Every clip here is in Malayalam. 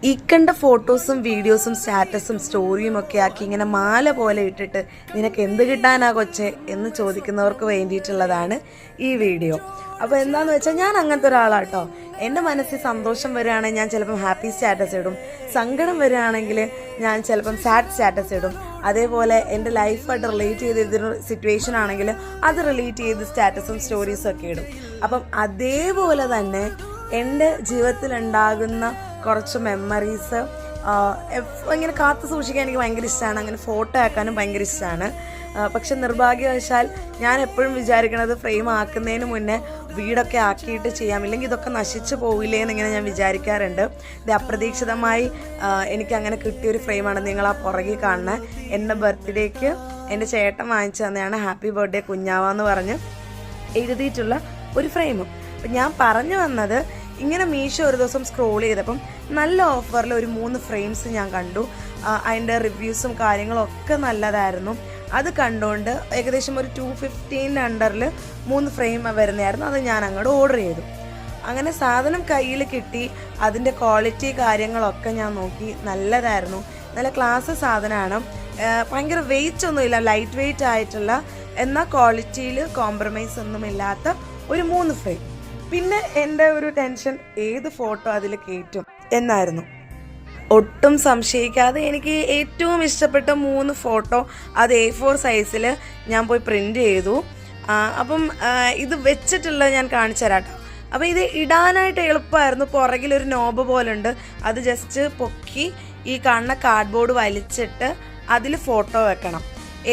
ഈ കണ്ട ഫോട്ടോസും വീഡിയോസും സ്റ്റാറ്റസും സ്റ്റോറിയും ഒക്കെ ആക്കി ഇങ്ങനെ മാല പോലെ ഇട്ടിട്ട് നിനക്ക് എന്ത് കിട്ടാനാ കൊച്ചേ എന്ന് ചോദിക്കുന്നവർക്ക് വേണ്ടിയിട്ടുള്ളതാണ് ഈ വീഡിയോ. അപ്പോൾ എന്താണെന്ന് വെച്ചാൽ ഞാൻ അങ്ങനത്തെ ഒരാളാട്ടോ. എൻ്റെ മനസ്സിൽ സന്തോഷം വരികയാണെങ്കിൽ ഞാൻ ചിലപ്പം ഹാപ്പി സ്റ്റാറ്റസ് ഇടും, സങ്കടം വരികയാണെങ്കിൽ ഞാൻ ചിലപ്പം സാഡ് സ്റ്റാറ്റസ് ഇടും. അതേപോലെ എൻ്റെ ലൈഫായിട്ട് റിലേറ്റ് ചെയ്തൊരു സിറ്റുവേഷൻ ആണെങ്കിൽ അത് റിലേറ്റ് ചെയ്ത് സ്റ്റാറ്റസും സ്റ്റോറീസും ഒക്കെ ഇടും. അപ്പം അതേപോലെ തന്നെ എൻ്റെ ജീവിതത്തിലുണ്ടാകുന്ന കുറച്ച് മെമ്മറീസ് ഇങ്ങനെ കാത്തു സൂക്ഷിക്കാൻ എനിക്ക് ഭയങ്കര ഇഷ്ടമാണ്. അങ്ങനെ ഫോട്ടോ ആക്കാനും ഭയങ്കര ഇഷ്ടമാണ്. പക്ഷെ നിർഭാഗ്യവശാൽ ഞാൻ എപ്പോഴും വിചാരിക്കണത് ഫ്രെയിം ആക്കുന്നതിന് മുന്നേ വീടൊക്കെ ആക്കിയിട്ട് ചെയ്യാം, ഇല്ലെങ്കിൽ ഇതൊക്കെ നശിച്ചു പോവില്ലേ എന്നിങ്ങനെ ഞാൻ വിചാരിക്കാറുണ്ട്. ഇത് അപ്രതീക്ഷിതമായി എനിക്ക് അങ്ങനെ കിട്ടിയൊരു ഫ്രെയിമാണ് നിങ്ങൾ ആ പുറകിൽ കാണുന്നത്. എൻ്റെ ബർത്ത്ഡേക്ക് എൻ്റെ ചേട്ടൻ വാങ്ങിച്ചു തന്നെയാണ്. ഹാപ്പി ബർത്ത്ഡേ കുഞ്ഞാവെന്ന് പറഞ്ഞ് എഴുതിയിട്ടുള്ള ഒരു ഫ്രെയിമും. അപ്പം ഞാൻ പറഞ്ഞു വന്നത്, ഇങ്ങനെ മീഷോ ഒരു ദിവസം സ്ക്രോൾ ചെയ്തപ്പം നല്ല ഓഫറിൽ ഒരു 3 ഫ്രെയിംസ് ഞാൻ കണ്ടു. അതിൻ്റെ റിവ്യൂസും കാര്യങ്ങളും ഒക്കെ നല്ലതായിരുന്നു. അത് കണ്ടുകൊണ്ട് ഏകദേശം ഒരു 215 അണ്ടറിൽ 3 ഫ്രെയിം വരുന്നതായിരുന്നു. അത് ഞാൻ അങ്ങോട്ട് ഓർഡർ ചെയ്തു. അങ്ങനെ സാധനം കയ്യിൽ കിട്ടി. അതിൻ്റെ ക്വാളിറ്റി കാര്യങ്ങളൊക്കെ ഞാൻ നോക്കി, നല്ലതായിരുന്നു. നല്ല ക്ലാസ് സാധനമാണ്. ഭയങ്കര വെയിറ്റ് ഒന്നുമില്ല, ലൈറ്റ് വെയിറ്റ് ആയിട്ടുള്ള, എന്നാൽ ക്വാളിറ്റിയിൽ കോംപ്രമൈസ് ഒന്നുമില്ലാത്ത ഒരു 3 ഫ്രെയിം. പിന്നെ എൻ്റെ ഒരു ടെൻഷൻ ഏത് ഫോട്ടോ അതിൽ കയറ്റും എന്നായിരുന്നു. ഒട്ടും സംശയിക്കാതെ എനിക്ക് ഏറ്റവും ഇഷ്ടപ്പെട്ട 3 ഫോട്ടോ അത് A4 സൈസിൽ ഞാൻ പോയി പ്രിൻ്റ് ചെയ്തു. അപ്പം ഇത് വെച്ചിട്ടുള്ള ഞാൻ കാണിച്ചു തരാം കേട്ടോ. അപ്പോൾ ഇത് ഇടാനായിട്ട് എളുപ്പമായിരുന്നു. പുറകിലൊരു നോബ് പോലെ ഉണ്ട്, അത് ജസ്റ്റ് പൊക്കി ഈ കാണുന്ന കാർഡ്ബോർഡ് വലിച്ചിട്ട് അതിൽ ഫോട്ടോ വെക്കണം.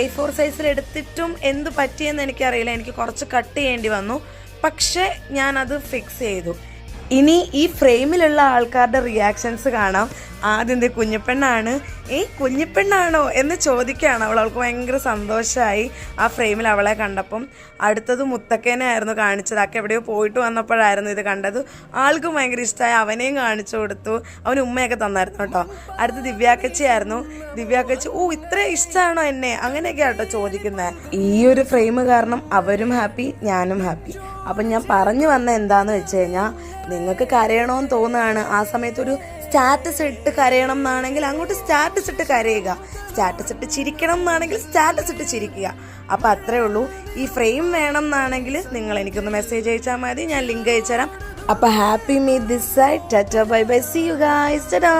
A4 സൈസിൽ എടുത്തിട്ടും എന്ത് പറ്റിയെന്ന് എനിക്കറിയില്ല, എനിക്ക് കുറച്ച് കട്ട് ചെയ്യേണ്ടി വന്നു. പക്ഷേ ഞാനത് ഫിക്സ് ചെയ്തു. ഇനി ഈ ഫ്രെയിമിലുള്ള ആൾക്കാരുടെ റിയാക്ഷൻസ് കാണാം. ആദ്യം കുഞ്ഞിപ്പെണ്ണാണ്, കുഞ്ഞിപ്പെണ്ണാണോ എന്ന് ചോദിക്കുകയാണ് അവൾ. അവൾക്ക് ഭയങ്കര സന്തോഷമായി ആ ഫ്രെയിമിൽ അവളെ കണ്ടപ്പം. അടുത്തത് മുത്തക്കേനെ ആയിരുന്നു കാണിച്ചത്. അതൊക്കെ എവിടെയോ പോയിട്ട് വന്നപ്പോഴായിരുന്നു ഇത് കണ്ടത്. ആൾക്കും ഭയങ്കര ഇഷ്ടമായി, അവനെയും കാണിച്ചു കൊടുത്തു. അവന് ഉമ്മയൊക്കെ തന്നായിരുന്നു കേട്ടോ. അടുത്ത് ദിവ്യാക്കച്ചിയായിരുന്നു. ദിവ്യാക്കച്ചി ഇത്ര ഇഷ്ടമാണോ എന്നെ, അങ്ങനെയൊക്കെ കേട്ടോ ചോദിക്കുന്നത്. ഈ ഒരു ഫ്രെയിം കാരണം അവരും ഹാപ്പി, ഞാനും ഹാപ്പി. അപ്പം ഞാൻ പറഞ്ഞു വന്ന എന്താന്ന് വെച്ച് കഴിഞ്ഞാൽ, നിങ്ങൾക്ക് കരയണമെന്ന് തോന്നുകയാണ്, ആ സമയത്തൊരു സ്റ്റാറ്റസ് ഇട്ട് കരയണം എന്നാണെങ്കിൽ അങ്ങോട്ട് സ്റ്റാറ്റസ് ഇട്ട് കരയുക, സ്റ്റാറ്റസ് ഇട്ട് ചിരിക്കണം എന്നാണെങ്കിൽ സ്റ്റാറ്റസ് ഇട്ട് ചിരിക്കുക. അപ്പം അത്രേ ഉള്ളൂ. ഈ ഫ്രെയിം വേണം എന്നാണെങ്കിൽ നിങ്ങൾ എനിക്കൊന്ന് മെസ്സേജ് അയച്ചാൽ മതി, ഞാൻ ലിങ്ക് അയച്ചു തരാം. അപ്പം happy me this side. Tata bye bye, see you guys. Tata.